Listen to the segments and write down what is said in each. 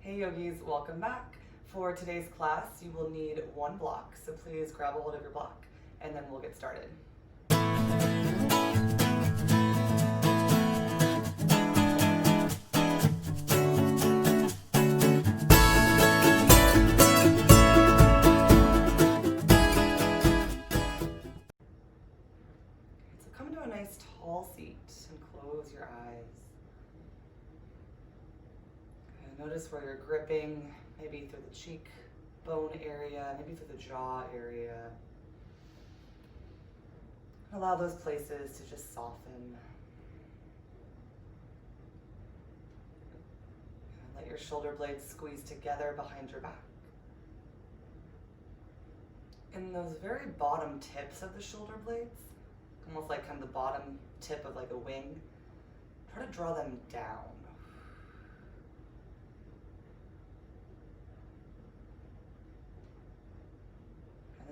Hey yogis, welcome back. For today's class, you will need one block, so please grab a hold of your block and then we'll get started. So come into a nice tall seat and close your eyes. Notice where you're gripping, maybe through the cheekbone area, maybe through the jaw area. Allow those places to just soften. And let your shoulder blades squeeze together behind your back. In those very bottom tips of the shoulder blades, almost like kind of the bottom tip of like a wing, try to draw them down.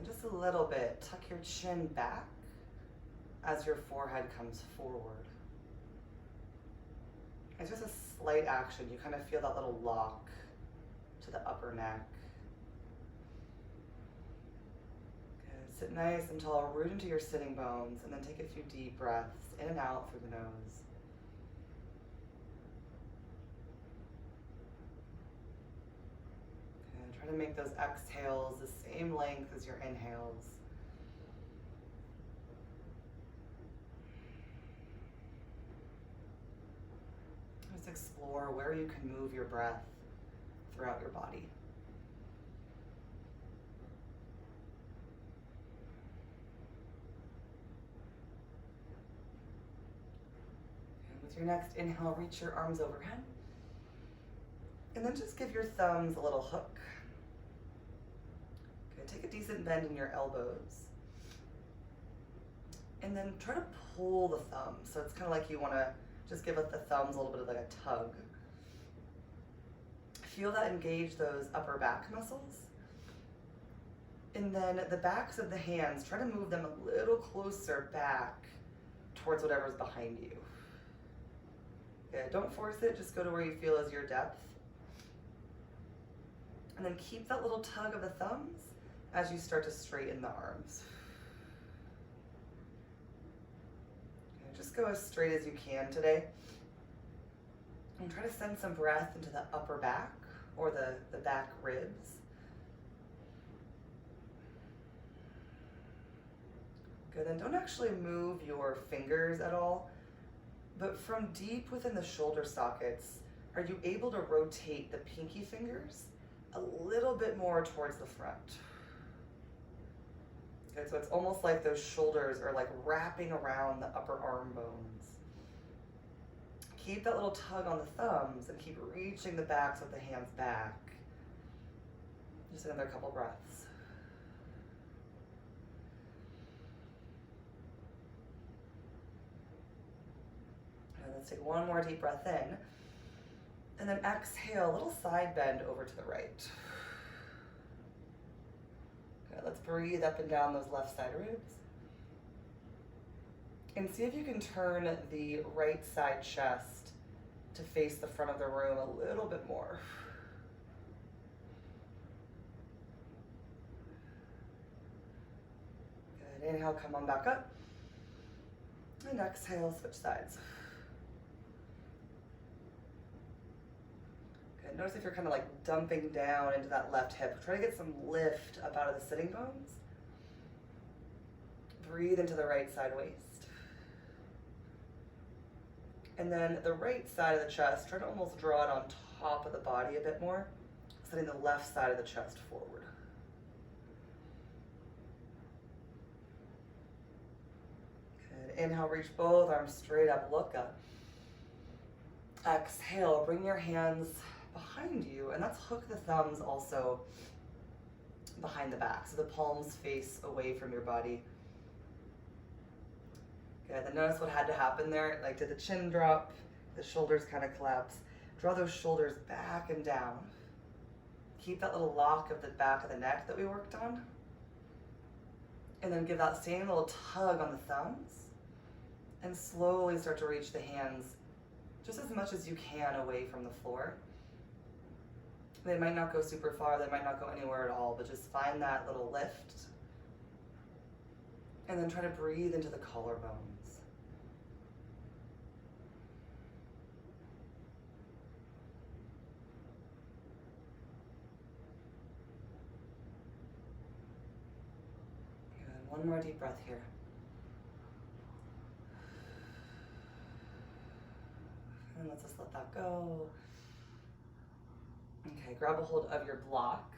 Just a little bit, tuck your chin back as your forehead comes forward. It's just a slight action. You kind of feel that little lock to the upper neck. Good. Sit nice and tall, root into your sitting bones, and then take a few deep breaths in and out through the nose. Try to make those exhales the same length as your inhales. Just explore where you can move your breath throughout your body. And with your next inhale, reach your arms overhead. And then just give your thumbs a little hook. Take a decent bend in your elbows. And then try to pull the thumbs. So it's kind of like you want to just give the thumbs a little bit of like a tug. Feel that engage those upper back muscles. And then the backs of the hands, try to move them a little closer back towards whatever's behind you. Yeah, don't force it, just go to where you feel is your depth. And then keep that little tug of the thumbs as you start to straighten the arms. Okay, just go as straight as you can today. And try to send some breath into the upper back or the back ribs. Good, then don't actually move your fingers at all, but from deep within the shoulder sockets, are you able to rotate the pinky fingers a little bit more towards the front? Okay, so it's almost like those shoulders are like wrapping around the upper arm bones. Keep that little tug on the thumbs and keep reaching the backs of the hands back. Just another couple breaths. And let's take one more deep breath in. And then exhale, a little side bend over to the right. Let's breathe up and down those left side ribs. And see if you can turn the right side chest to face the front of the room a little bit more. Good, inhale, come on back up. And exhale, switch sides. Notice if you're kind of like dumping down into that left hip. Try to get some lift up out of the sitting bones. Breathe into the right side waist. And then the right side of the chest, try to almost draw it on top of the body a bit more, setting the left side of the chest forward. Good. Inhale, reach both arms straight up, look up. Exhale, bring your hands behind you, and let's hook the thumbs also behind the back, so the palms face away from your body. Good, then notice what had to happen there. Like, did the chin drop? The shoulders kind of collapse. Draw those shoulders back and down. Keep that little lock of the back of the neck that we worked on. And then give that same little tug on the thumbs, and slowly start to reach the hands just as much as you can away from the floor. They might not go super far, they might not go anywhere at all, but just find that little lift. And then try to breathe into the collarbones. Good. One more deep breath here. And let's just let that go. Okay, grab a hold of your block.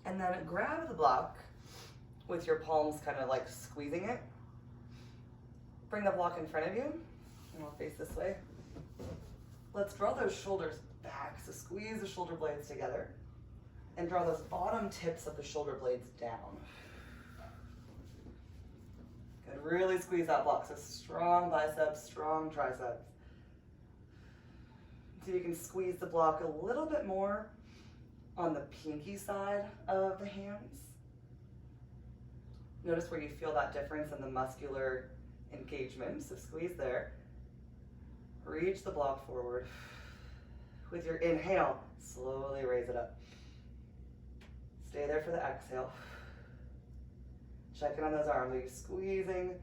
And then grab the block with your palms kind of like squeezing it. Bring the block in front of you, and we'll face this way. Let's draw those shoulders back, so squeeze the shoulder blades together, and draw those bottom tips of the shoulder blades down. Good, really squeeze that block, so strong biceps, strong triceps. See if you can squeeze the block a little bit more on the pinky side of the hands. Notice where you feel that difference in the muscular engagement, so squeeze there. Reach the block forward. With your inhale, slowly raise it up. Stay there for the exhale. Check in on those arms. Are you squeezing?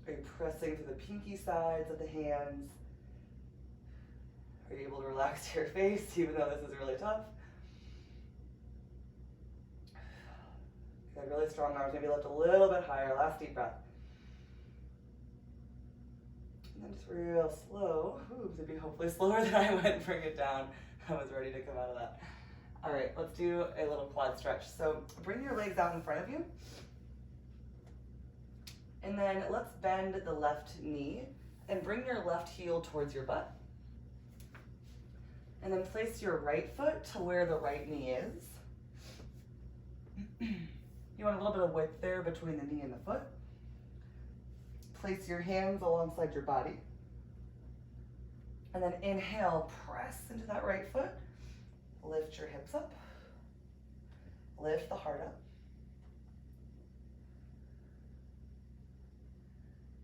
Are you pressing through the pinky sides of the hands? Are you able to relax your face even though this is really tough? Good, really strong arms. Maybe lift a little bit higher. Last deep breath. And then just real slow. Ooh, maybe hopefully slower than I went. Bring it down. I was ready to come out of that. All right, let's do a little quad stretch. So bring your legs out in front of you. And then let's bend the left knee and bring your left heel towards your butt. And then place your right foot to where the right knee is. You want a little bit of width there between the knee and the foot. Place your hands alongside your body. And then inhale, press into that right foot. Lift your hips up. Lift the heart up.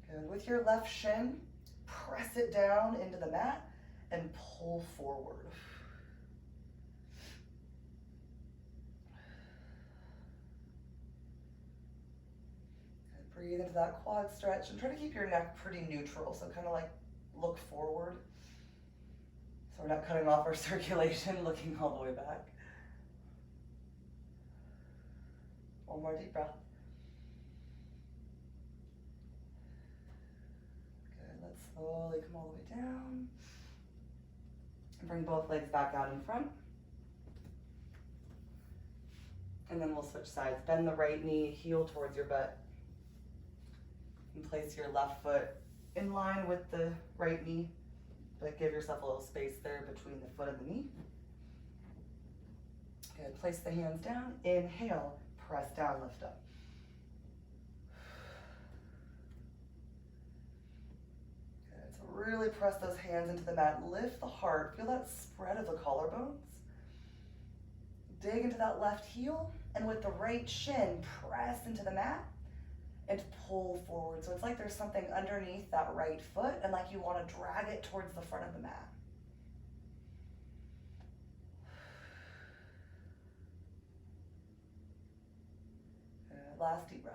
Good. With your left shin, press it down into the mat and pull forward. Good. Breathe into that quad stretch and try to keep your neck pretty neutral. So kind of like look forward. So we're not cutting off our circulation, looking all the way back. One more deep breath. Good, let's slowly come all the way down. And bring both legs back out in front. And then we'll switch sides. Bend the right knee, heel towards your butt. And place your left foot in line with the right knee, but give yourself a little space there between the foot and the knee. Good, place the hands down. Inhale, press down, lift up. Good, so really press those hands into the mat. Lift the heart, feel that spread of the collarbones. Dig into that left heel, and with the right shin, press into the mat and pull forward. So it's like there's something underneath that right foot and like you want to drag it towards the front of the mat. Last deep breath.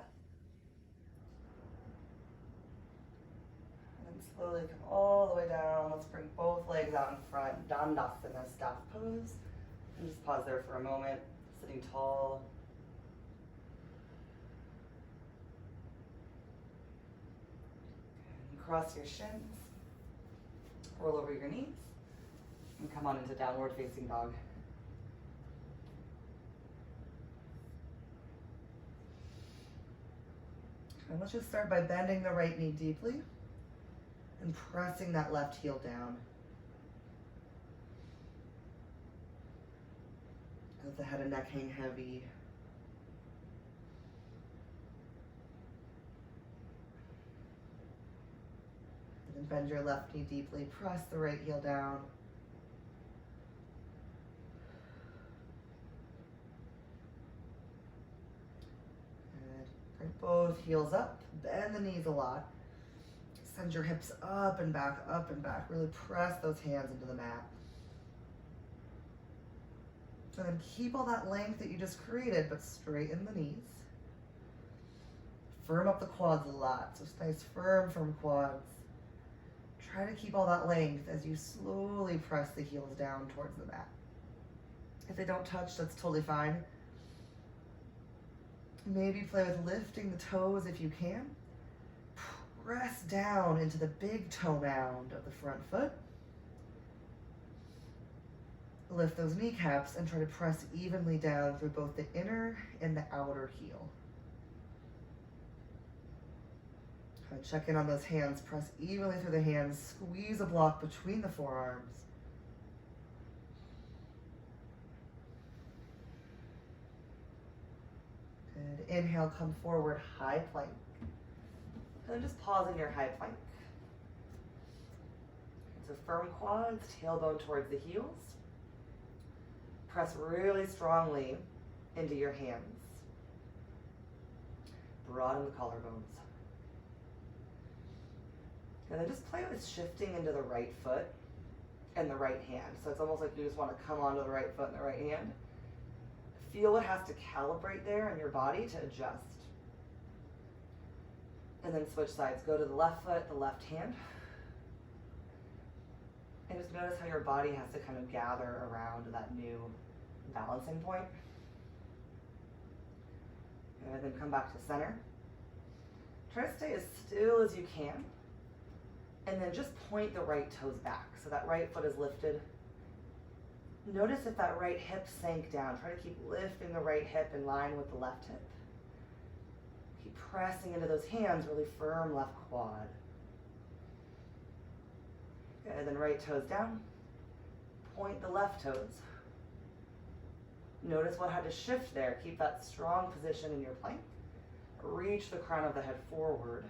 And then slowly come all the way down. Let's bring both legs out in front. Dandasana, staff pose. And just pause there for a moment, sitting tall. And cross your shins, roll over your knees, and come on into downward facing dog. And let's just start by bending the right knee deeply and pressing that left heel down. Let the head and neck hang heavy. And then bend your left knee deeply, press the right heel down. Good. Bring both heels up, bend the knees a lot. Send your hips up and back, really press those hands into the mat. And then keep all that length that you just created, but straighten the knees. Firm up the quads a lot. So nice, firm quads. Try to keep all that length as you slowly press the heels down towards the mat. If they don't touch, that's totally fine. Maybe play with lifting the toes if you can. Press down into the big toe mound of the front foot. Lift those kneecaps and try to press evenly down through both the inner and the outer heel. Check in on those hands. Press evenly through the hands. Squeeze a block between the forearms. Good. Inhale, come forward, high plank. And then just pause in your high plank. So firm quads, tailbone towards the heels. Press really strongly into your hands. Broaden the collarbones. And then just play with shifting into the right foot and the right hand. So it's almost like you just want to come onto the right foot and the right hand. Feel what has to calibrate there in your body to adjust. And then switch sides. Go to the left foot, the left hand. And just notice how your body has to kind of gather around that new balancing point. And then come back to center. Try to stay as still as you can. And then just point the right toes back. So that right foot is lifted. Notice if that right hip sank down. Try to keep lifting the right hip in line with the left hip. Keep pressing into those hands, really firm left quad. And then right toes down. Point the left toes. Notice what had to shift there. Keep that strong position in your plank. Reach the crown of the head forward.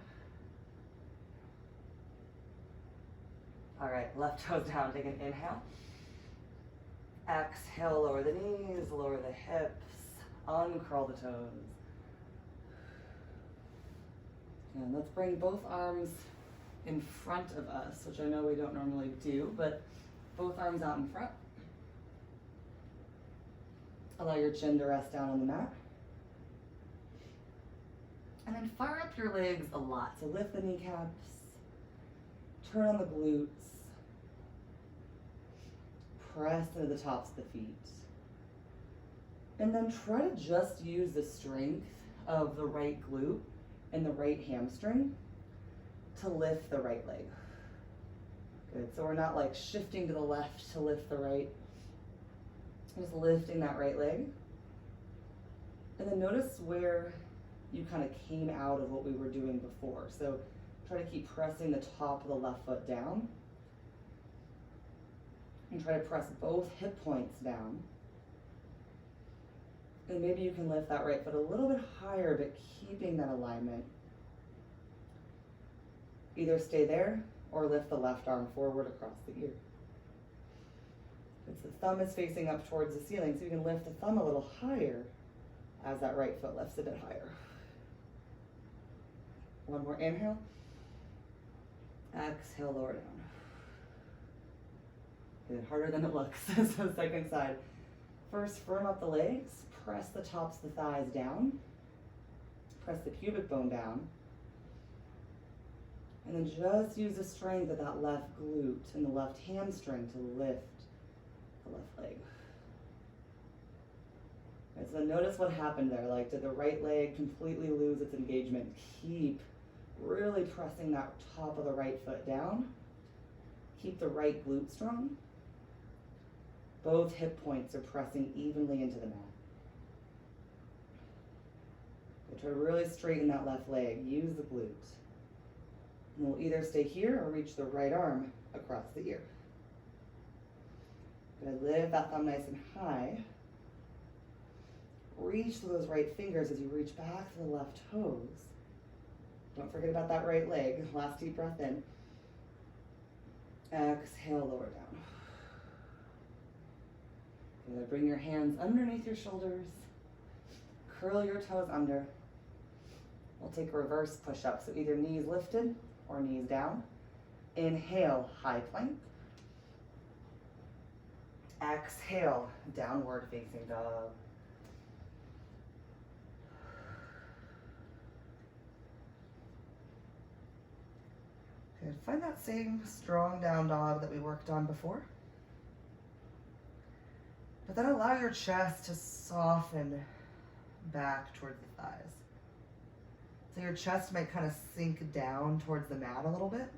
All right, left toes down. Take an inhale. Exhale, lower the knees, lower the hips, uncurl the toes. And let's bring both arms in front of us, which I know we don't normally do, but both arms out in front. Allow your chin to rest down on the mat. And then fire up your legs a lot. So lift the kneecaps, turn on the glutes, press into the tops of the feet. And then try to just use the strength of the right glute and the right hamstring to lift the right leg. Good, so we're not like shifting to the left to lift the right. Just lifting that right leg. And then notice where you kind of came out of what we were doing before. So try to keep pressing the top of the left foot down. And try to press both hip points down. And maybe you can lift that right foot a little bit higher, but keeping that alignment. Either stay there or lift the left arm forward across the ear. The thumb is facing up towards the ceiling, so you can lift the thumb a little higher as that right foot lifts a bit higher. One more inhale. Exhale, lower down. Good, harder than it looks. So second side. First, firm up the legs. Press the tops of the thighs down. Press the pubic bone down. And then just use the strength of that left glute and the left hamstring to lift the left leg. Right, so then notice what happened there. Like, did the right leg completely lose its engagement? Keep really pressing that top of the right foot down. Keep the right glute strong. Both hip points are pressing evenly into the mat. Okay, try to really straighten that left leg. Use the glute. And we'll either stay here or reach the right arm across the ear. Good, lift that thumb nice and high. Reach to those right fingers as you reach back to the left toes. Don't forget about that right leg. Last deep breath in. Exhale, lower down. Good, bring your hands underneath your shoulders. Curl your toes under. We'll take a reverse push-up. So either knees lifted or knees down. Inhale, high plank. Exhale, downward facing dog. Good. Find that same strong down dog that we worked on before. But then allow your chest to soften back towards the thighs. So your chest might kind of sink down towards the mat a little bit.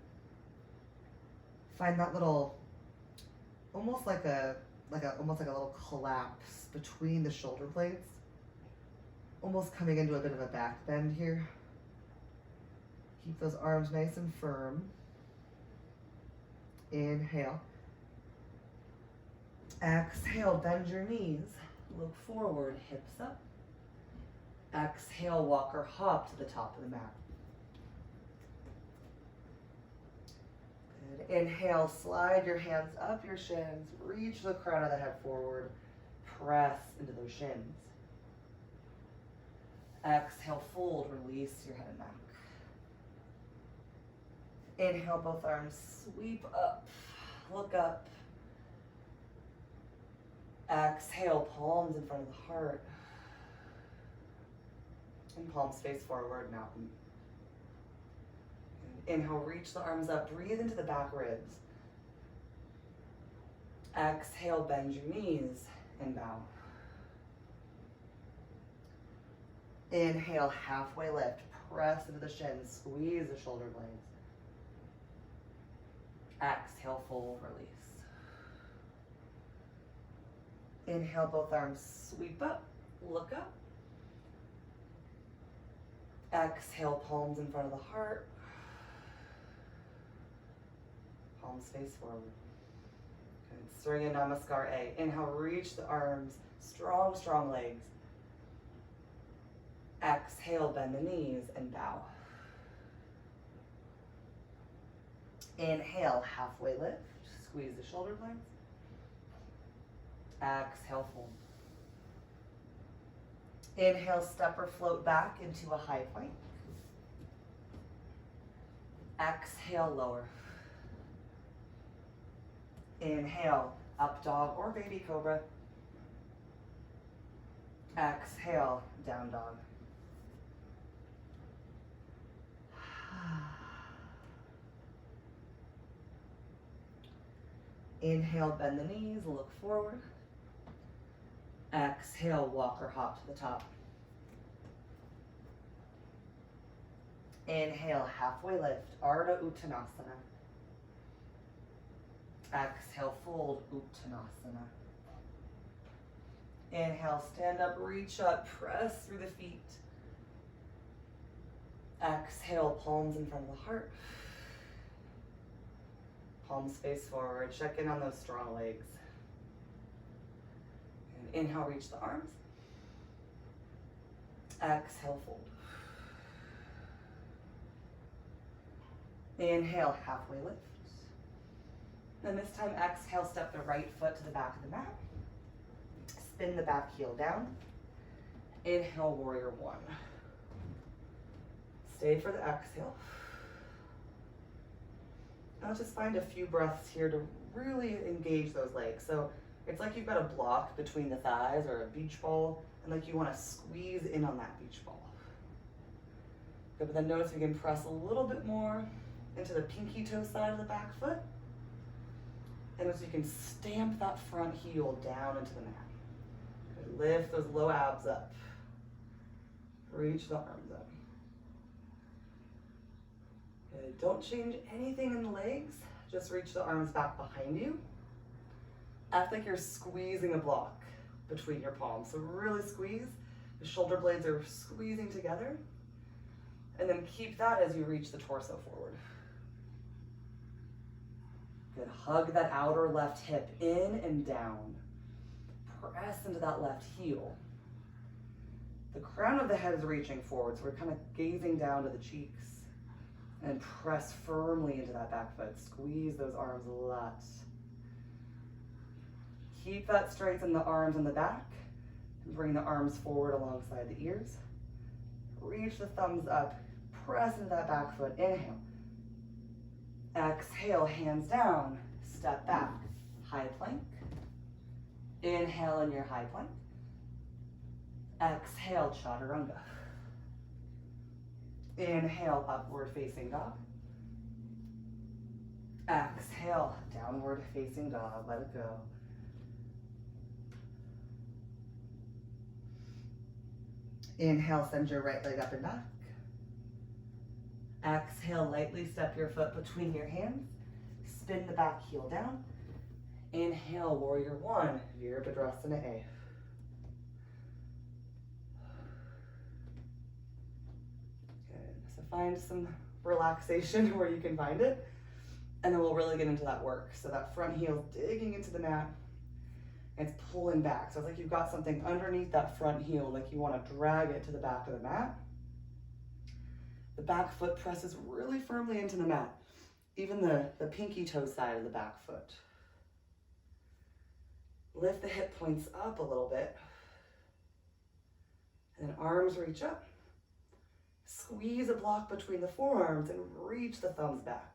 Find that little, almost like a little collapse between the shoulder blades. Almost coming into a bit of a back bend here. Keep those arms nice and firm. Inhale. Exhale, bend your knees. Look forward, hips up. Exhale, walk or hop to the top of the mat. Good. Inhale, slide your hands up your shins. Reach the crown of the head forward. Press into those shins. Exhale, fold, release your head and neck. Inhale, both arms sweep up, look up. Exhale, palms in front of the heart. And palms face forward, mountain. Inhale, reach the arms up, breathe into the back ribs. Exhale, bend your knees and bow. Inhale, halfway lift, press into the shins, squeeze the shoulder blades. Exhale, fold, release. Inhale, both arms sweep up, look up. Exhale, palms in front of the heart. Palms face forward. Good. Surya Namaskar A. Inhale, reach the arms, strong, strong legs. Exhale, bend the knees and bow. Inhale, halfway lift, squeeze the shoulder blades. Exhale, fold. Inhale, step or float back into a high plank. Exhale, lower. Inhale, up dog or baby cobra. Exhale, down dog. Inhale, bend the knees, look forward. Exhale, walk or hop to the top. Inhale, halfway lift, Ardha Uttanasana. Exhale, fold, Uttanasana. Inhale, stand up, reach up, press through the feet. Exhale, palms in front of the heart. Palms face forward. Check in on those strong legs. And inhale, reach the arms. Exhale, fold. Inhale, halfway lift. Then this time, exhale, step the right foot to the back of the mat. Spin the back heel down. Inhale, warrior one. Stay for the exhale. Now just find a few breaths here to really engage those legs. So it's like you've got a block between the thighs or a beach ball, and like you want to squeeze in on that beach ball. Good, but then notice we can press a little bit more into the pinky toe side of the back foot. And so you can stamp that front heel down into the mat. Good, lift those low abs up. Reach the arms up. Good. Don't change anything in the legs. Just reach the arms back behind you. Act like you're squeezing a block between your palms. So really squeeze. The shoulder blades are squeezing together. And then keep that as you reach the torso forward. Good. Hug that outer left hip in and down. Press into that left heel. The crown of the head is reaching forward, so we're kind of gazing down to the cheeks. And press firmly into that back foot. Squeeze those arms a lot. Keep that strength in the arms and the back. And bring the arms forward alongside the ears. Reach the thumbs up. Press into that back foot. Inhale. Exhale, hands down. Step back. High plank. Inhale in your high plank. Exhale, chaturanga. Inhale, upward facing dog. Exhale, downward facing dog. Let it go. Inhale, send your right leg up and back. Exhale, lightly step your foot between your hands. Spin the back heel down. Inhale, warrior one, Virabhadrasana A. Good. So find some relaxation where you can find it. And then we'll really get into that work. So that front heel digging into the mat. It's pulling back. So it's like you've got something underneath that front heel, like you want to drag it to the back of the mat. The back foot presses really firmly into the mat. Even the pinky toe side of the back foot. Lift the hip points up a little bit. And then arms reach up. Squeeze a block between the forearms and reach the thumbs back.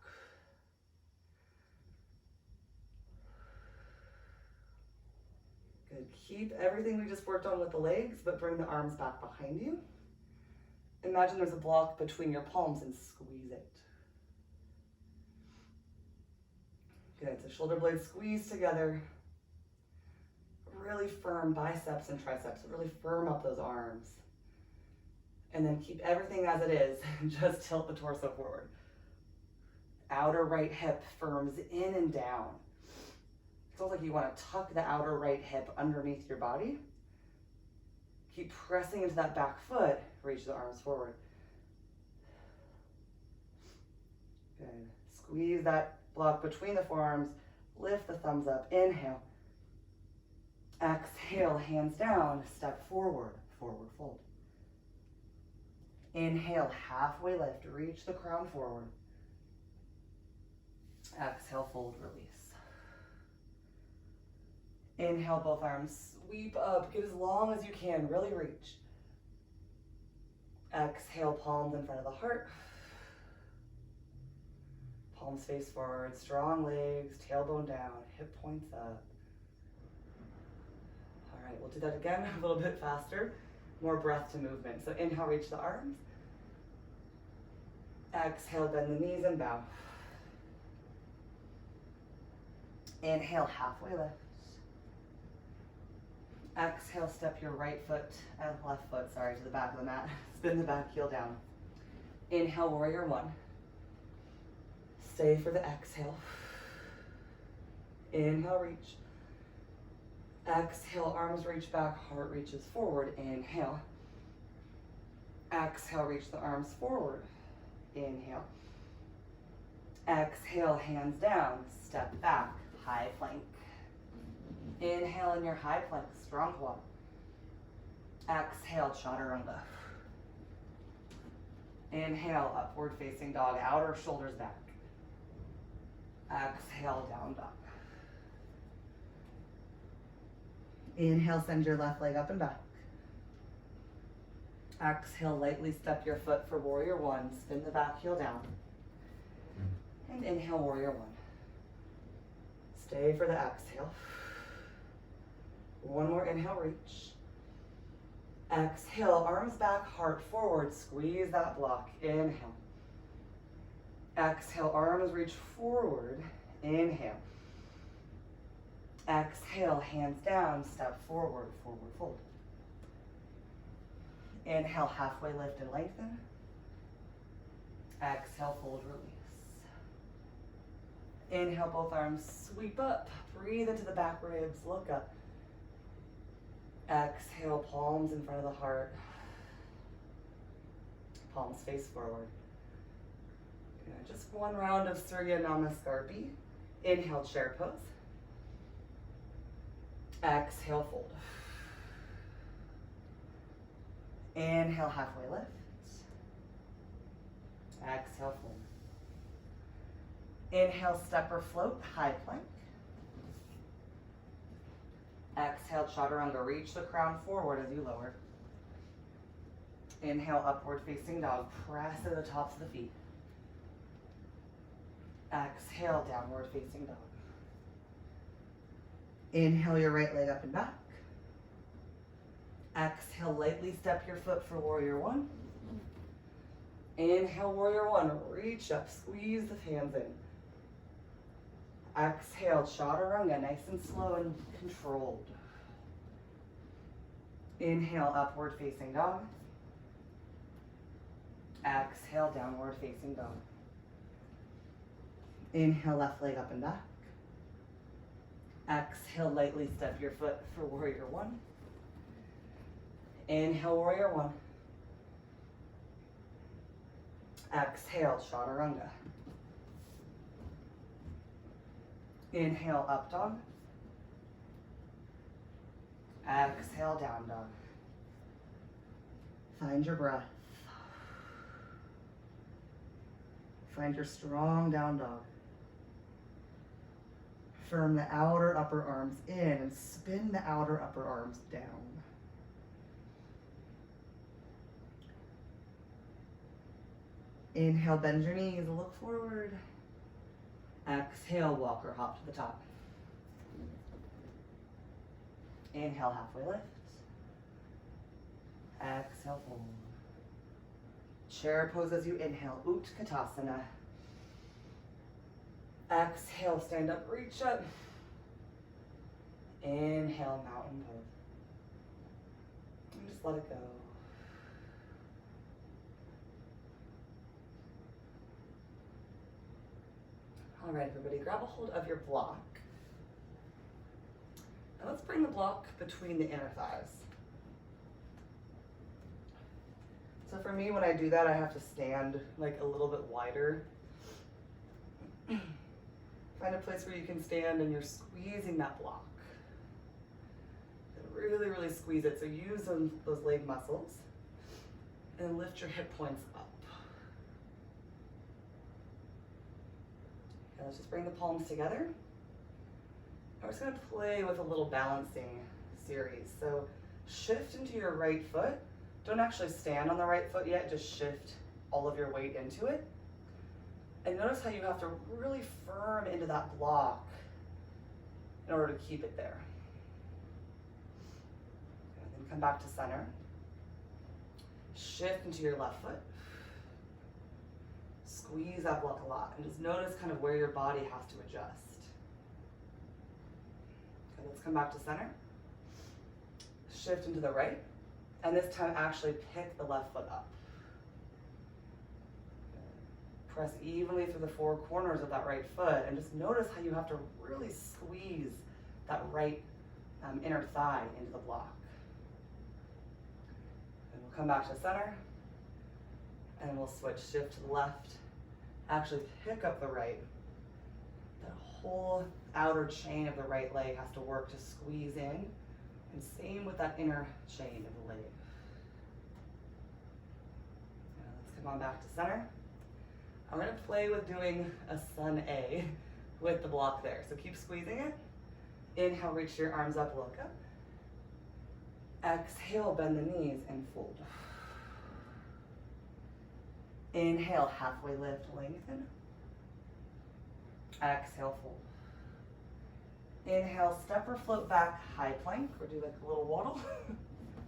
Good. Keep everything we just worked on with the legs, but bring the arms back behind you. Imagine there's a block between your palms and squeeze it. Good. So shoulder blades squeeze together. Really firm biceps and triceps. Really firm up those arms. And then keep everything as it is. Just tilt the torso forward. Outer right hip firms in and down. It's almost like you want to tuck the outer right hip underneath your body. Keep pressing into that back foot. Reach the arms forward. Good. Squeeze that block between the forearms. Lift the thumbs up. Inhale. Exhale, hands down. Step forward. Forward fold. Inhale, halfway lift. Reach the crown forward. Exhale, fold, release. Inhale, both arms sweep up. Get as long as you can. Really reach. Exhale, palms in front of the heart. Palms face forward. Strong legs. Tailbone down. Hip points up. All right, we'll do that again a little bit faster. More breath to movement. So inhale, reach the arms. Exhale, bend the knees and bow. Inhale, halfway lift. Exhale, step your right foot and left foot, to the back of the mat. Spin the back heel down. Inhale, warrior one. Stay for the exhale. Inhale, reach. Exhale, arms reach back, heart reaches forward. Inhale. Exhale, reach the arms forward. Inhale. Exhale, hands down, step back, high plank. Inhale in your high plank, strong quad. Exhale, chaturanga. Inhale, upward facing dog, outer shoulders back. Exhale, down dog. Inhale, send your left leg up and back. Exhale, lightly step your foot for warrior one. Spin the back heel down. And inhale, warrior one. Stay for the exhale. One more inhale, reach. Exhale, arms back, heart forward. Squeeze that block. Inhale. Exhale, arms reach forward. Inhale. Exhale, hands down, step forward, forward fold. Inhale, halfway lift and lengthen. Exhale, fold, release. Inhale, both arms sweep up. Breathe into the back ribs, look up. Exhale, palms in front of the heart. Palms face forward. Just one round of Surya Namaskar B. Inhale, chair pose. Exhale, fold. Inhale, halfway lift. Exhale, fold. Inhale, step or float, high plank. Exhale, chaturanga, reach the crown forward as you lower. Inhale, upward facing dog, press to the tops of the feet. Exhale, downward facing dog. Inhale your right leg up and back. Exhale, lightly step your foot for warrior one. Inhale, warrior one, reach up, squeeze the hands in. Exhale, chaturanga, nice and slow and controlled. Inhale, upward facing dog. Exhale, downward facing dog. Inhale, left leg up and back. Exhale, lightly step your foot for warrior one. Inhale, warrior one. Exhale, chaturanga. Inhale, up dog. Exhale, down dog. Find your breath. Find your strong down dog. Firm the outer upper arms in and spin the outer upper arms down. Inhale, bend your knees, look forward. Exhale, walk or hop to the top. Inhale, halfway lift. Exhale, fold. Chair pose as you inhale, Utkatasana. Exhale, stand up, reach up. Inhale, mountain pose. And just let it go. All right, everybody, grab a hold of your block. And let's bring the block between the inner thighs. So for me, when I do that, I have to stand like a little bit wider. Find a place where you can stand and you're squeezing that block. And really, really squeeze it. So use those leg muscles and lift your hip points up. Okay, let's just bring the palms together. And we're just gonna play with a little balancing series. So shift into your right foot. Don't actually stand on the right foot yet, just shift all of your weight into it. And notice how you have to really firm into that block in order to keep it there. And then come back to center. Shift into your left foot. Squeeze that block a lot. And just notice kind of where your body has to adjust. Okay, let's come back to center. Shift into the right. And this time actually pick the left foot up. Press evenly through the four corners of that right foot and just notice how you have to really squeeze that right inner thigh into the block. And we'll come back to center and we'll switch, shift to the left, actually pick up the right. That whole outer chain of the right leg has to work to squeeze in. And same with that inner chain of the leg. Now let's come on back to center. I'm gonna play with doing a sun A with the block there. So keep squeezing it. Inhale, reach your arms up, look up. Exhale, bend the knees and fold. Inhale, halfway lift, lengthen. Exhale, fold. Inhale, step or float back, high plank, or do like a little waddle.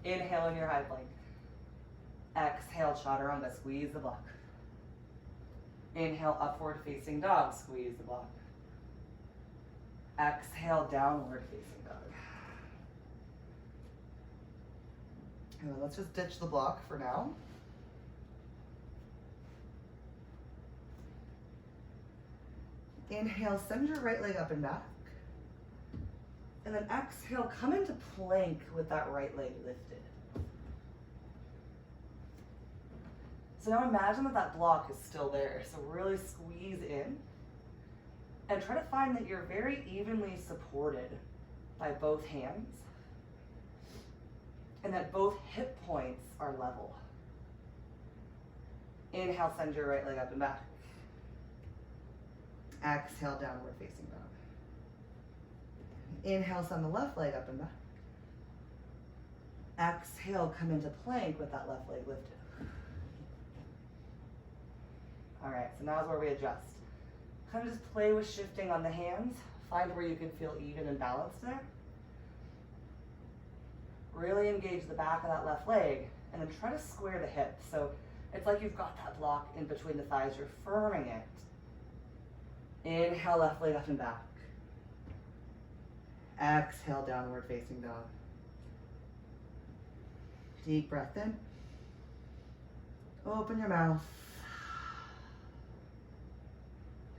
Inhale in your high plank. Exhale, chaturanga, squeeze the block. Inhale, upward facing dog, squeeze the block. Exhale, downward facing dog. And let's just ditch the block for now. Inhale, send your right leg up and back. And then exhale, come into plank with that right leg lifted. So now imagine that that block is still there. So really squeeze in and try to find that you're very evenly supported by both hands and that both hip points are level. Inhale, send your right leg up and back. Exhale, downward facing dog. Inhale, send the left leg up and back. Exhale, come into plank with that left leg lifted. All right, so now is where we adjust. Kind of just play with shifting on the hands. Find where you can feel even and balanced there. really engage the back of that left leg, and then try to square the hips. So it's like you've got that block in between the thighs, you're firming it. Inhale, left leg up and back. Exhale, downward facing dog. Deep breath in. Open your mouth.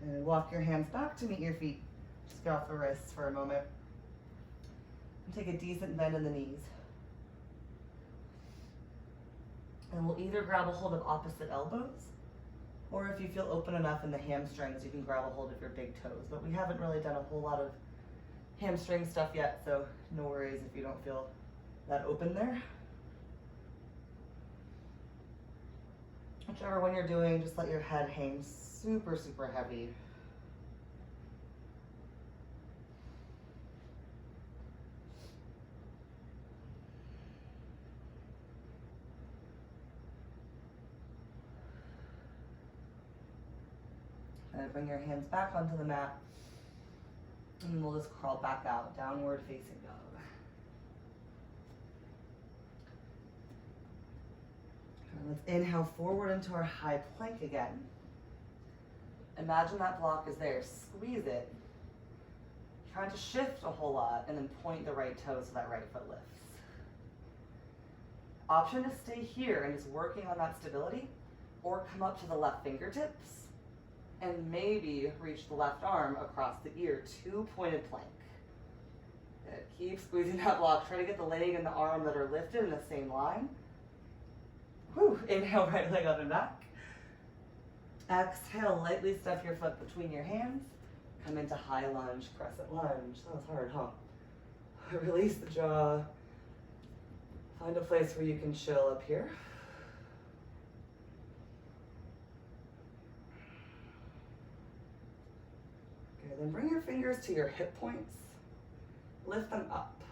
And walk your hands back to meet your feet. Just get off the wrists for a moment. And take a decent bend in the knees. And we'll either grab a hold of opposite elbows, or if you feel open enough in the hamstrings, you can grab a hold of your big toes. But we haven't really done a whole lot of hamstring stuff yet, so no worries if you don't feel that open there. Whichever one you're doing, just let your head hang super, super heavy. And bring your hands back onto the mat, and we'll just crawl back out, downward facing dog. And let's inhale forward into our high plank again. Imagine that block is there, squeeze it. Try to shift a whole lot and then point the right toe so that right foot lifts. Option to stay here and just working on that stability, or come up to the left fingertips and maybe reach the left arm across the ear, 2-pointed plank. Good. Keep squeezing that block. Try to get the leg and the arm that are lifted in the same line. Whew. Inhale, right leg up and back. Exhale, lightly step your foot between your hands. Come into high lunge, crescent lunge. That was hard, huh? Release the jaw. Find a place where you can chill up here. Okay, then bring your fingers to your hip points. Lift them up.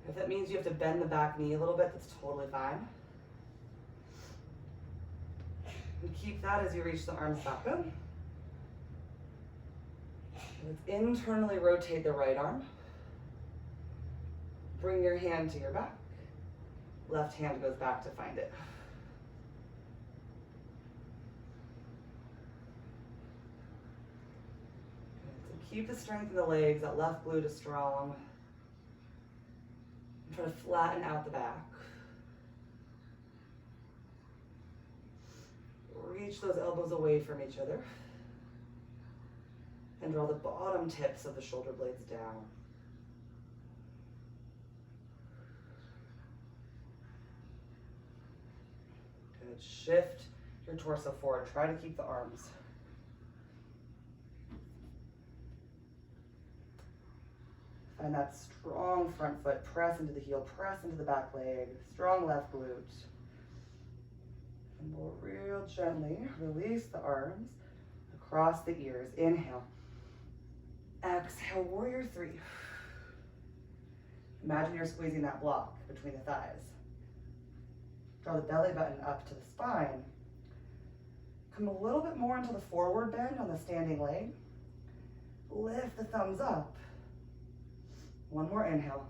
If that means you have to bend the back knee a little bit, that's totally fine. And keep that as you reach the arms back up. Let's internally rotate the right arm. Bring your hand to your back. Left hand goes back to find it. So keep the strength in the legs. That left glute is strong. And try to flatten out the back. Reach those elbows away from each other. And draw the bottom tips of the shoulder blades down. Good. Shift your torso forward. Try to keep the arms. Find that strong front foot. Press into the heel. Press into the back leg. Strong left glute. And we'll real gently release the arms across the ears. Inhale. Exhale, warrior three. Imagine you're squeezing that block between the thighs. Draw the belly button up to the spine. Come a little bit more into the forward bend on the standing leg. Lift the thumbs up. One more inhale.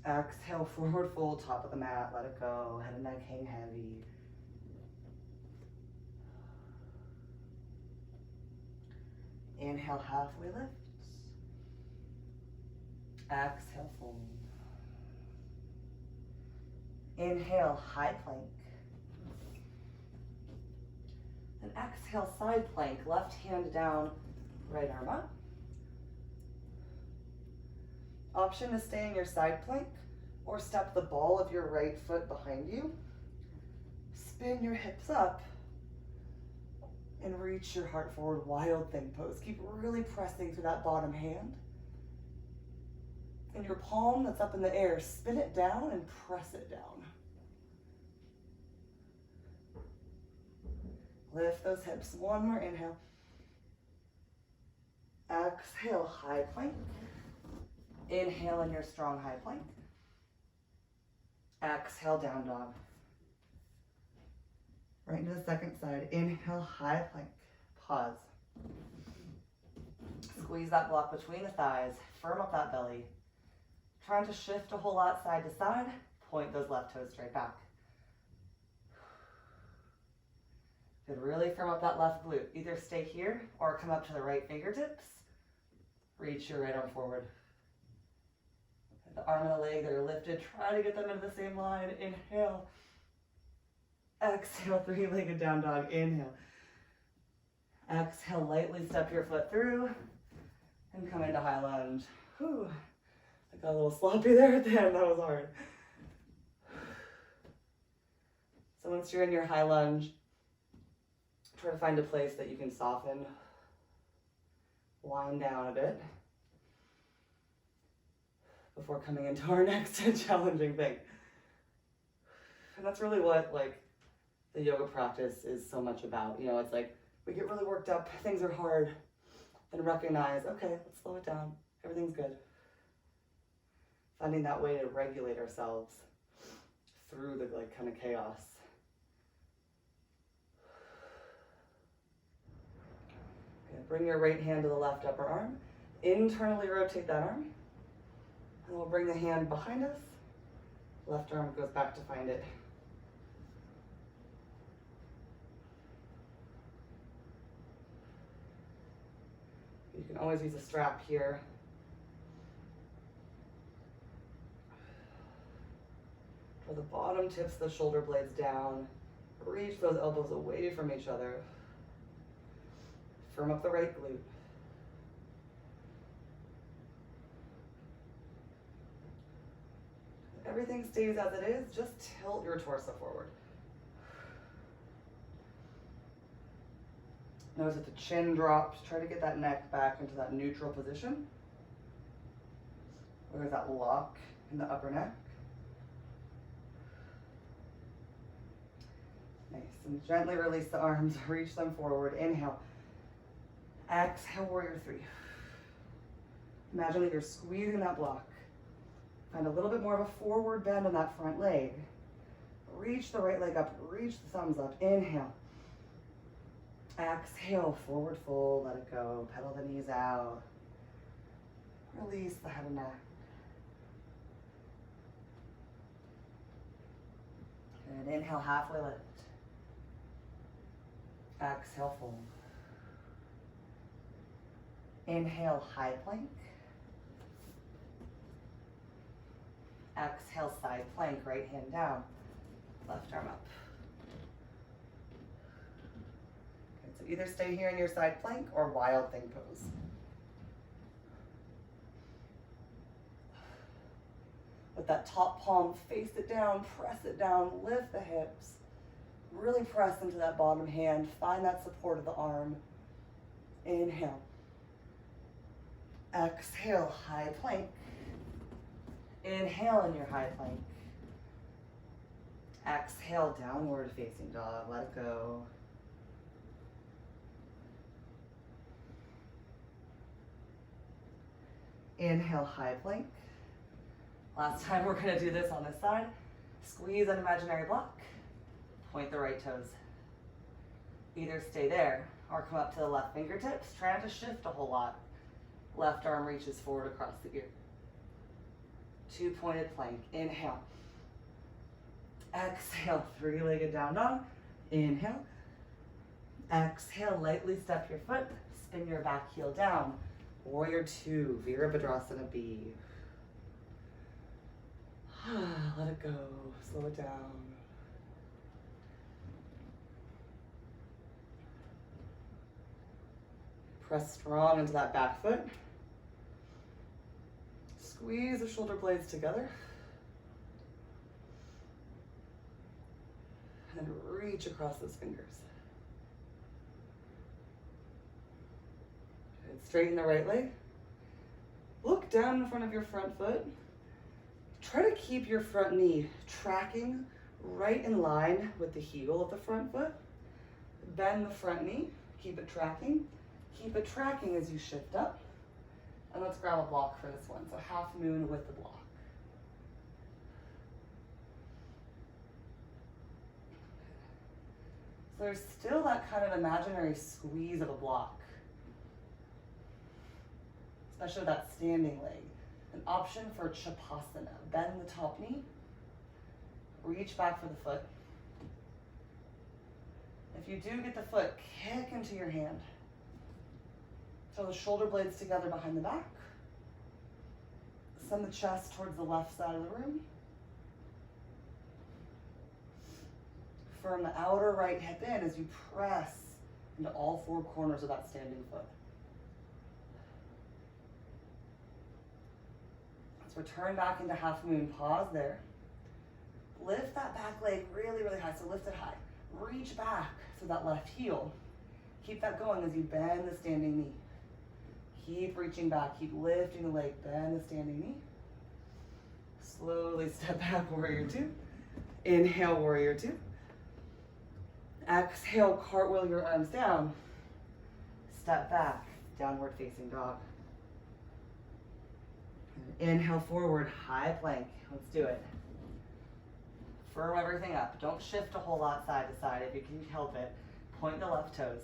Exhale, forward fold, top of the mat, let it go. Head and neck hang heavy. Inhale, halfway lifts. Exhale, fold. Inhale, high plank. And exhale, side plank. Left hand down, right arm up. Option to stay in your side plank or step the ball of your right foot behind you. Spin your hips up and reach your heart forward, wild thing pose. Keep really pressing through that bottom hand. And your palm that's up in the air, spin it down and press it down. Lift those hips. One more inhale. Exhale, high plank. Inhale in your strong high plank. Exhale, down dog. Right into the second side. Inhale, high plank. Pause. Squeeze that block between the thighs. Firm up that belly. trying to shift a whole lot side to side. Point those left toes straight back. Good, really firm up that left glute. Either stay here or come up to the right fingertips. Reach your right arm forward. The arm and the leg that are lifted, try to get them into the same line. Inhale. Exhale, three-legged down dog. Inhale. Exhale, lightly step your foot through and come into high lunge. Whew. I got a little sloppy there at the end. That was hard. So once you're in your high lunge, try to find a place that you can soften, wind down a bit before coming into our next challenging thing. And that's really what the yoga practice is so much about. You know, it's like we get really worked up, things are hard, then recognize, okay, let's slow it down, everything's good. Finding that way to regulate ourselves through the kind of chaos. Okay, bring your right hand to the left upper arm, internally rotate that arm, and we'll bring the hand behind us, left arm goes back to find it. You can always use a strap here. Draw the bottom tips of the shoulder blades down. Reach those elbows away from each other. Firm up the right glute. Everything stays as it is, just tilt your torso forward. Notice that the chin drops. Try to get that neck back into that neutral position. Where's that lock in the upper neck? Nice. And gently release the arms, reach them forward. Inhale. Exhale, warrior three. Imagine that you're squeezing that block. Find a little bit more of a forward bend on that front leg. Reach the right leg up, reach the thumbs up. Inhale. Exhale, forward fold, let it go. Pedal the knees out. Release the head and neck. Good, inhale, halfway lift. Exhale, fold. Inhale, high plank. Exhale, side plank, right hand down, left arm up. Okay, so either stay here in your side plank or wild thing pose. With that top palm, face it down, press it down, lift the hips. Really press into that bottom hand, find that support of the arm. Inhale. Exhale, high plank. Inhale in your high plank. Exhale, downward facing dog. Let it go. Inhale, high plank. Last time we're going to do this on this side. Squeeze an imaginary block. Point the right toes. Either stay there or come up to the left fingertips. Trying to shift a whole lot. Left arm reaches forward across the ear. Two-pointed plank. Inhale. Exhale, three-legged down dog. Inhale. Exhale, lightly step your foot. Spin your back heel down. Warrior two, Virabhadrasana B. Let it go. Slow it down. Press strong into that back foot. Squeeze the shoulder blades together. And reach across those fingers. Good. Straighten the right leg. Look down in front of your front foot. Try to keep your front knee tracking right in line with the heel of the front foot. Bend the front knee. Keep it tracking. Keep it tracking as you shift up. And let's grab a block for this one. So half moon with the block. So there's still that kind of imaginary squeeze of a block. Especially that standing leg. An option for Chapasana. Bend the top knee. Reach back for the foot. If you do get the foot, kick into your hand. Throw the shoulder blades together behind the back. Send the chest towards the left side of the room. Firm the outer right hip in as you press into all four corners of that standing foot. Let's return back into half moon. Pause there. Lift that back leg really, really high. So lift it high. Reach back to that left heel. Keep that going as you bend the standing knee. Keep reaching back. Keep lifting the leg. Bend the standing knee. Slowly step back, warrior two. Inhale, warrior two. Exhale, cartwheel your arms down. Step back, downward facing dog. Inhale forward, high plank. Let's do it. Firm everything up. Don't shift a whole lot side to side if you can help it. Point the left toes.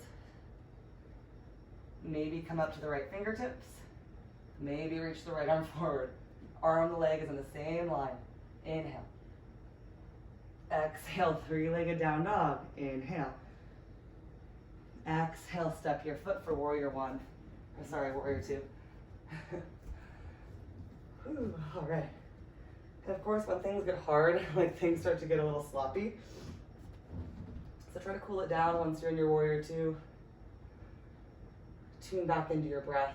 Maybe come up to the right fingertips. Maybe reach the right arm forward. Arm the leg is in the same line. Inhale. Exhale, three-legged down dog. Inhale. Exhale, step your foot for warrior one. Warrior two. All right. And of course, when things get hard, like things start to get a little sloppy. So try to cool it down once you're in your warrior two. Tune back into your breath.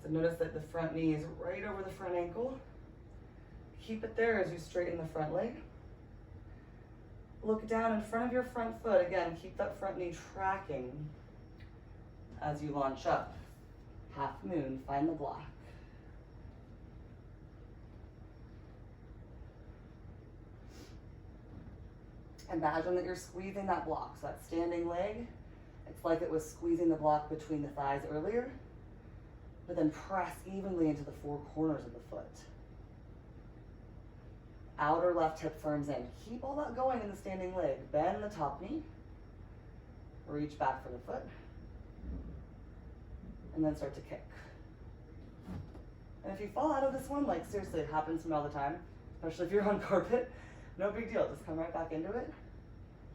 So notice that the front knee is right over the front ankle. Keep it there as you straighten the front leg. Look down in front of your front foot. Again, keep that front knee tracking as you launch up. Half moon, find the block. Imagine that you're squeezing that block. So that standing leg, it's like it was squeezing the block between the thighs earlier, but then press evenly into the four corners of the foot. Outer left hip firms in. Keep all that going in the standing leg. Bend the top knee. Reach back for the foot. And then start to kick. And if you fall out of this one, like seriously, it happens to me all the time, especially if you're on carpet, no big deal. Just come right back into it.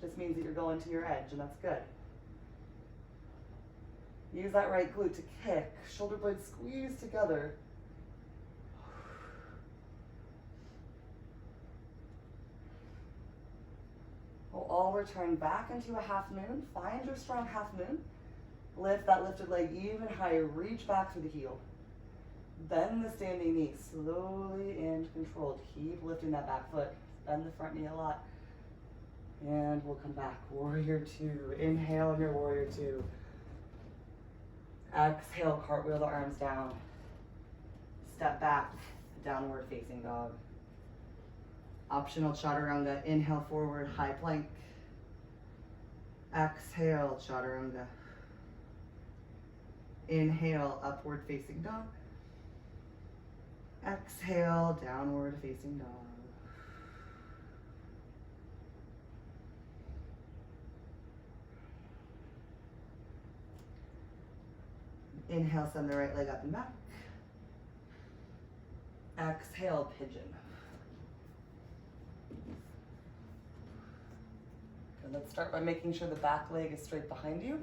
Just means that you're going to your edge, and that's good. Use that right glute to kick. Shoulder blades squeeze together. We'll all return back into a half moon. Find your strong half moon. Lift that lifted leg even higher. Reach back through the heel. Bend the standing knee slowly and controlled. Keep lifting that back foot. Bend the front knee a lot. And we'll come back. Warrior two. Inhale in your warrior two. Exhale, cartwheel the arms down. Step back, downward facing dog. Optional chaturanga. Inhale forward, high plank. Exhale, chaturanga. Inhale, upward facing dog. Exhale, downward facing dog. Inhale, send the right leg up and back. Exhale, pigeon. Good, let's start by making sure the back leg is straight behind you.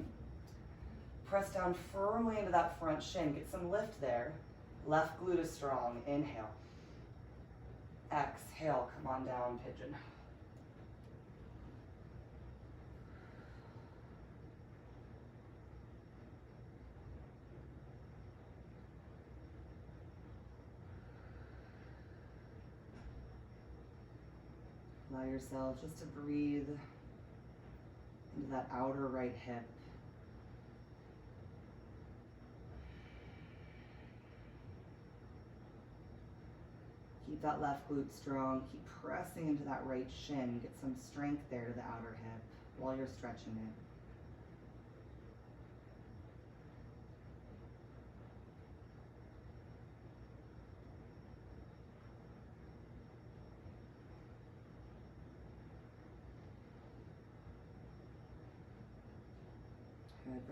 Press down firmly into that front shin. Get some lift there. Left glute is strong. Inhale. Exhale, come on down, pigeon. Allow yourself just to breathe into that outer right hip. Keep that left glute strong. Keep pressing into that right shin. Get some strength there to the outer hip while you're stretching it.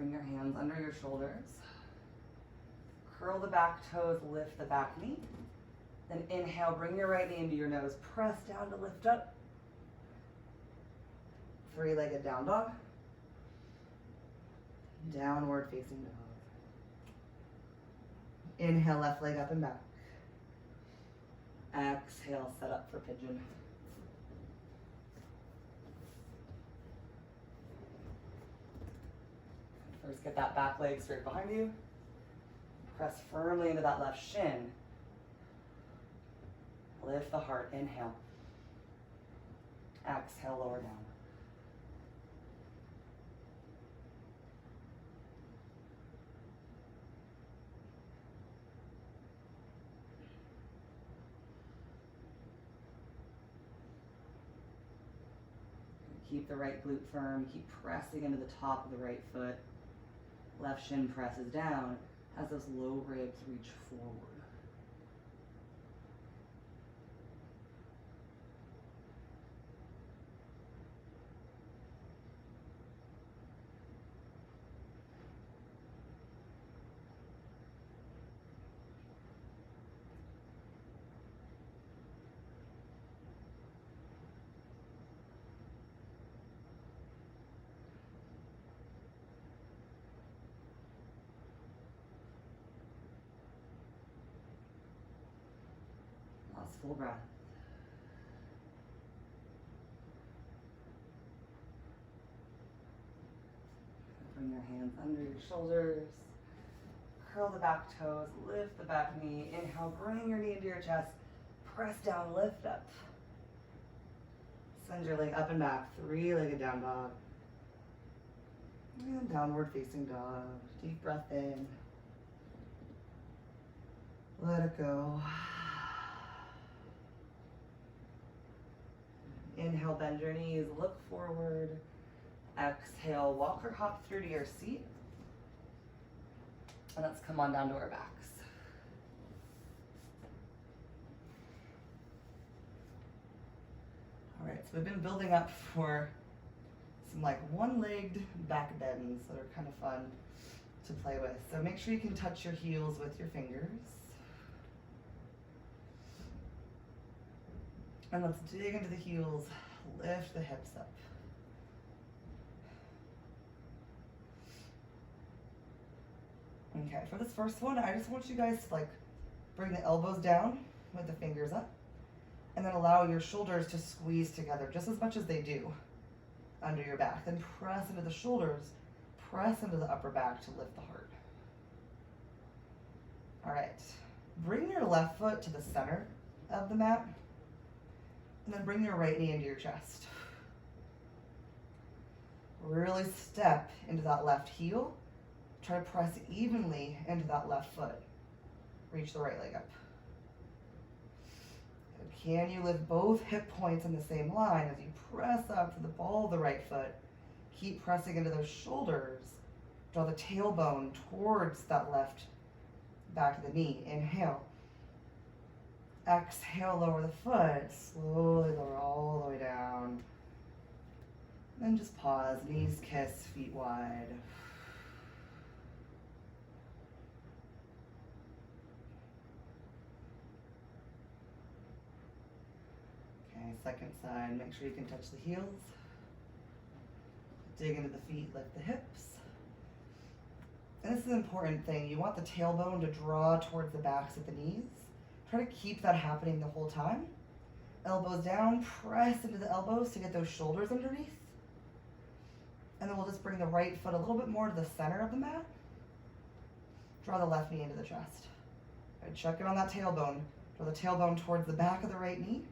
Bring your hands under your shoulders. Curl the back toes, lift the back knee. Then inhale, bring your right knee into your nose. Press down to lift up. Three-legged down dog. Downward facing dog. Inhale, left leg up and back. Exhale, set up for pigeon. First, get that back leg straight behind you. Press firmly into that left shin. Lift the heart, inhale. Exhale, lower down. Keep the right glute firm. Keep pressing into the top of the right foot. Left shin presses down as those low ribs reach forward. Full breath. Bring your hands under your shoulders. Curl the back toes, lift the back knee. Inhale, bring your knee into your chest. Press down, lift up. Send your leg up and back, three-legged down dog. And downward facing dog. Deep breath in. Let it go. Inhale, bend your knees, look forward. Exhale, walk or hop through to your seat. And let's come on down to our backs. All right, so we've been building up for some like one-legged back bends that are kind of fun to play with. So make sure you can touch your heels with your fingers. And let's dig into the heels, lift the hips up. Okay, for this first one, I just want you guys to like bring the elbows down with the fingers up and then allow your shoulders to squeeze together just as much as they do under your back. Then press into the shoulders, press into the upper back to lift the heart. All right, bring your left foot to the center of the mat. And then bring your right knee into your chest. Really step into that left heel. Try to press evenly into that left foot. Reach the right leg up. And can you lift both hip points in the same line as you press up to the ball of the right foot? Keep pressing into those shoulders. Draw the tailbone towards that left back of the knee. Inhale. Exhale, lower the foot, slowly lower all the way down. Then just pause, knees kiss, feet wide. Okay, second side, make sure you can touch the heels. Dig into the feet, lift the hips. And this is an important thing. You want the tailbone to draw towards the backs of the knees. Try to keep that happening the whole time. Elbows down, press into the elbows to get those shoulders underneath. And then we'll just bring the right foot a little bit more to the center of the mat. Draw the left knee into the chest. Right, check in on that tailbone. Draw the tailbone towards the back of the right knee.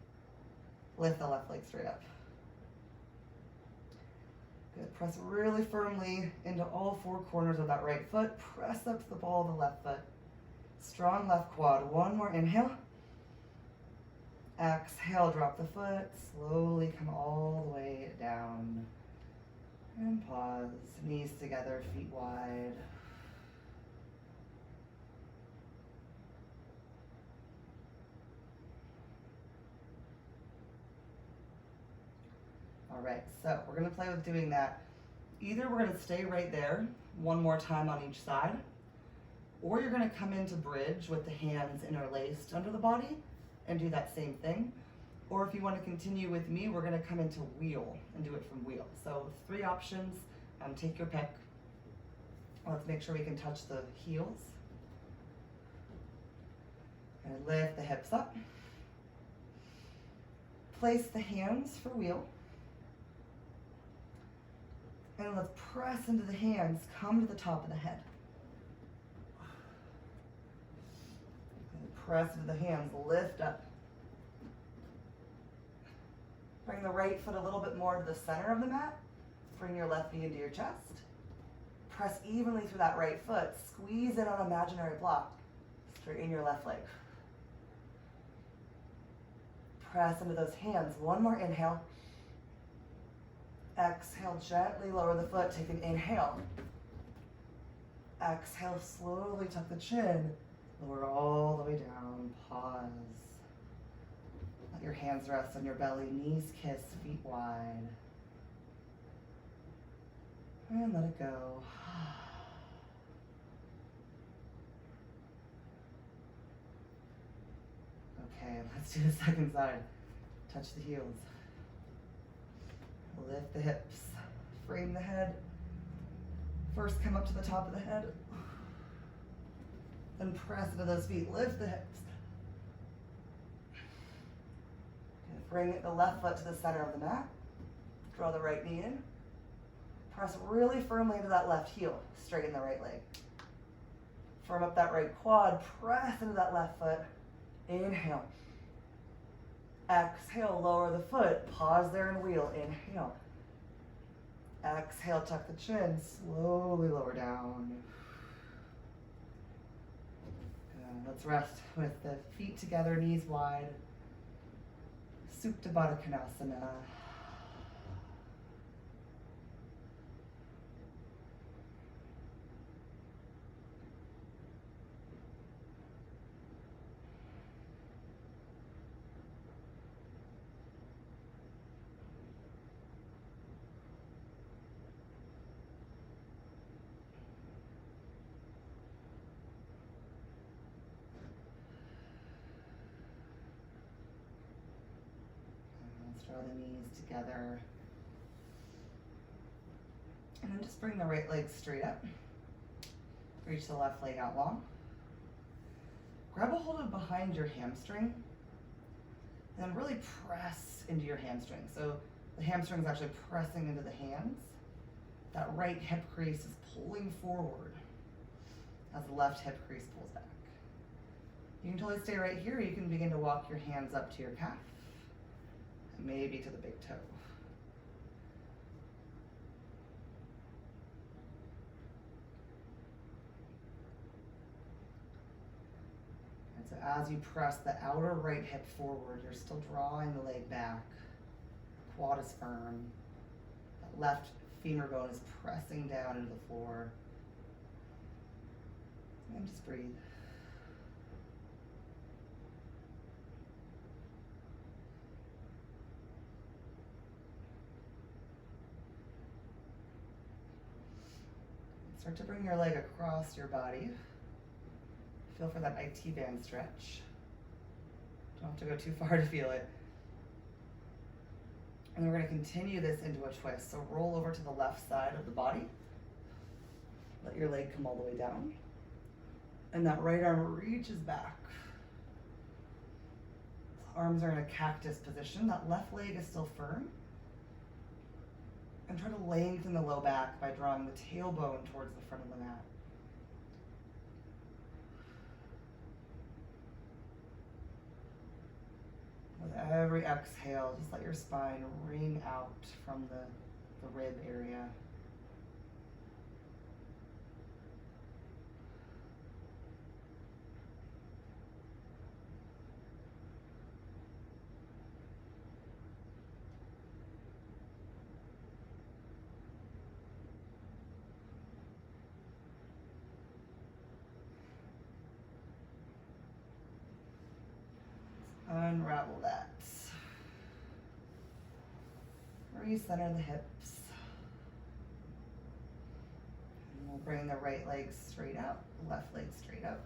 Lift the left leg straight up. Good, press really firmly into all four corners of that right foot. Press up to the ball of the left foot. Strong left quad. One more inhale. Exhale, drop the foot. Slowly come all the way down. And pause. Knees together, feet wide. All right, so we're gonna play with doing that Either we're gonna stay right there one more time on each side, or you're gonna come into bridge with the hands interlaced under the body and do that same thing. Or if you wanna continue with me, we're gonna come into wheel and do it from wheel. So 3 options, take your pick. Let's make sure we can touch the heels. And lift the hips up. Place the hands for wheel. And let's press into the hands, come to the top of the head. And press into the hands, lift up. Bring the right foot a little bit more to the center of the mat. Bring your left knee into your chest. Press evenly through that right foot. Squeeze in on imaginary block. Straighten your left leg. Press into those hands. One more inhale. Exhale, gently lower the foot. Take an inhale. Exhale, slowly tuck the chin. Lower all the way down. Pause. Let your hands rest on your belly. Knees kiss, feet wide. And let it go. Okay, let's do the second side. Touch the heels. Lift the hips. Frame the head. First, come up to the top of the head. Then press into those feet. Lift the hips. Bring the left foot to the center of the mat. Draw the right knee in. Press really firmly into that left heel. Straighten the right leg. Firm up that right quad. Press into that left foot. Inhale. Exhale, lower the foot. Pause there and wheel. Inhale. Exhale, tuck the chin. Slowly lower down. Good. Let's rest with the feet together, knees wide. Supta Baddha Konasana. Draw the knees together. And then just bring the right leg straight up. Reach the left leg out long. Grab a hold of behind your hamstring. And then really press into your hamstring. So the hamstring is actually pressing into the hands. That right hip crease is pulling forward as the left hip crease pulls back. You can totally stay right here. You can begin to walk your hands up to your calf. Maybe to the big toe. And so as you press the outer right hip forward, you're still drawing the leg back. Quad is firm. That left femur bone is pressing down into the floor. And just breathe. Start to bring your leg across your body. Feel for that IT band stretch. Don't have to go too far to feel it. And we're going to continue this into a twist. So roll over to the left side of the body. Let your leg come all the way down. And that right arm reaches back. Arms are in a cactus position. That left leg is still firm. And try to lengthen the low back by drawing the tailbone towards the front of the mat. With every exhale, just let your spine ring out from the rib area. Unravel that. Recenter the hips. Bring the right leg straight out, left leg straight up.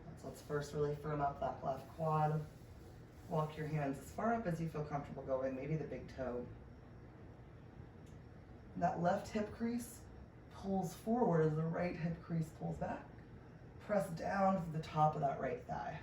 So let's first really firm up that left quad. Walk your hands as far up as you feel comfortable going, maybe the big toe. That left hip crease pulls forward as the right hip crease pulls back. Press down to the top of that right thigh.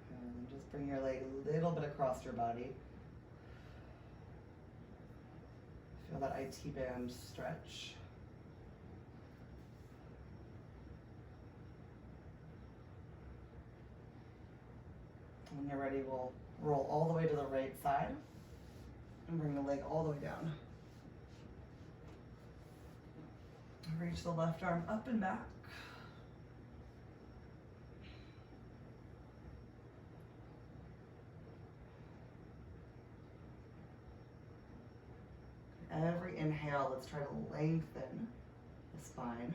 And just bring your leg a little bit across your body. Feel that IT band stretch. When you're ready, we'll roll all the way to the right side and bring the leg all the way down. Reach the left arm up and back. Every inhale, let's try to lengthen the spine.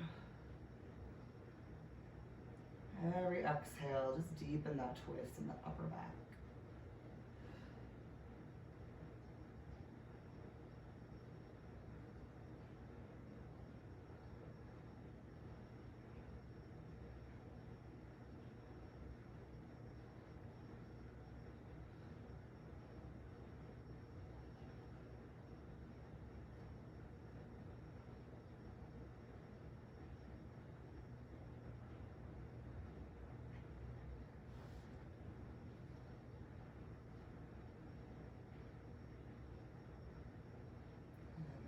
Every exhale, just deepen that twist in the upper back.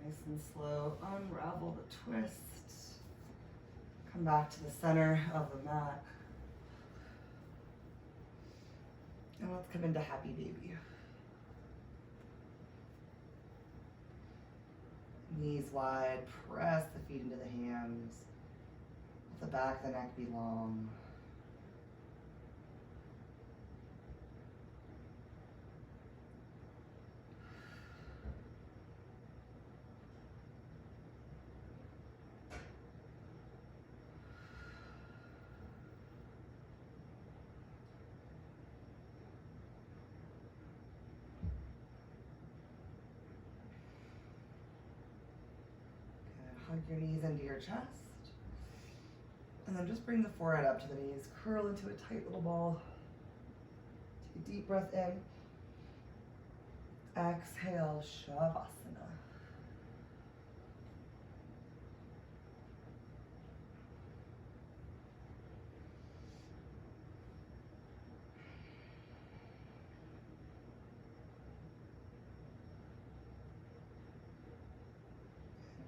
Nice and slow, unravel the twist. Come back to the center of the mat. And let's come into happy baby. Knees wide, press the feet into the hands. Let the back of the neck be long. Hug your knees into your chest. And then just bring the forehead up to the knees. Curl into a tight little ball. Take a deep breath in. Exhale, Shavasana.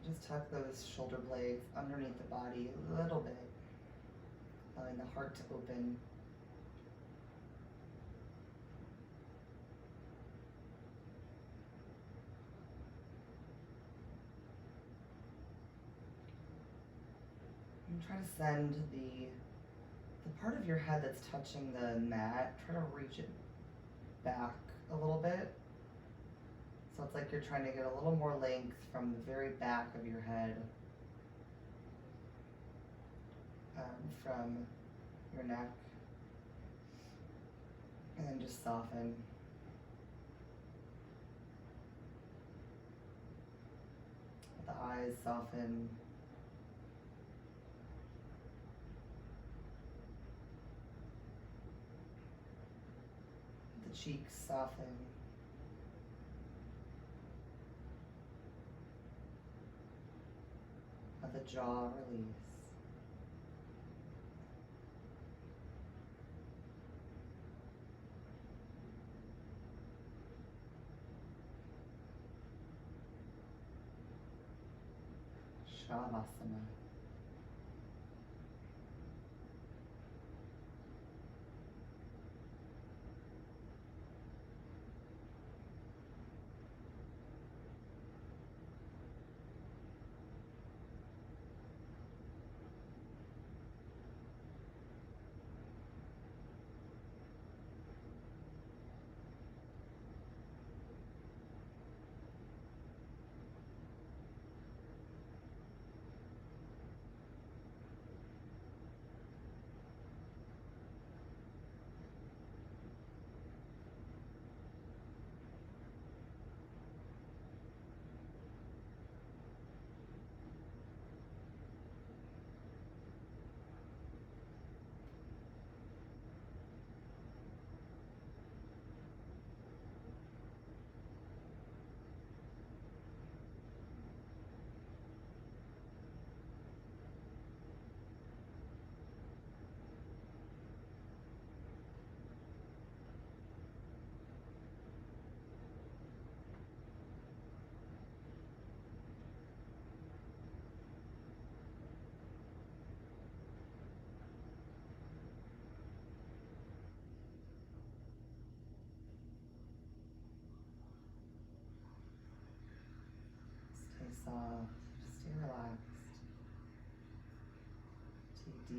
Just tuck those shoulder blades underneath the body a little bit, allowing the heart to open. And try to send the part of your head that's touching the mat, try to reach it back a little bit. So it's like you're trying to get a little more length from the very back of your head, from your neck, and then just soften. Let the eyes soften. Let the cheeks soften. Let the jaw release. Shavasana.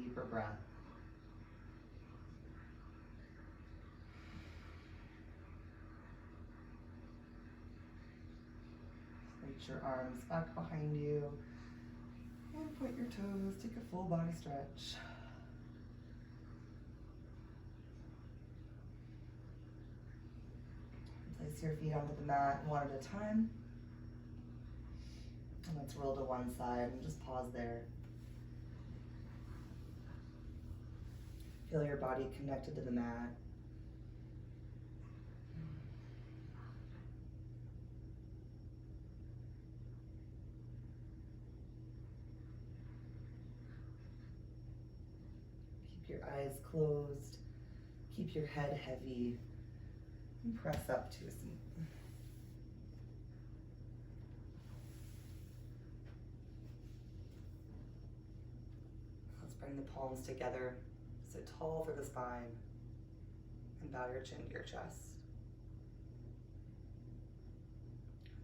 deeper breath. Reach your arms back behind you and point your toes. Take a full body stretch. Place your feet onto the mat one at a time. And let's roll to one side and just pause there. Feel your body connected to the mat. Keep your eyes closed. Keep your head heavy. And press up to a seat. Let's bring the palms together. Sit tall through the spine and bow your chin to your chest.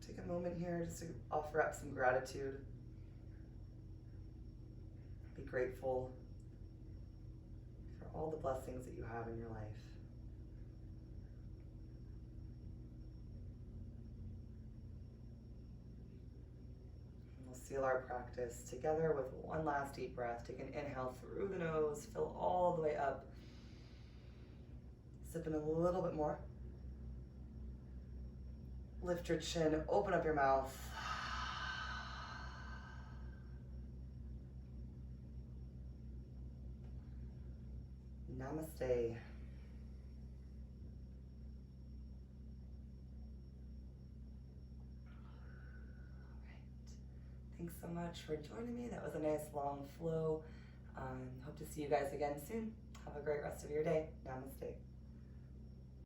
Take a moment here just to offer up some gratitude. Be grateful for all the blessings that you have in your life. And we'll seal our practice together with one last deep breath. Take an inhale through the nose, fill all the way up. Sip in a little bit more. Lift your chin, open up your mouth. Namaste. All right. Thanks so much for joining me. That was a nice long flow. Hope to see you guys again soon. Have a great rest of your day. Namaste.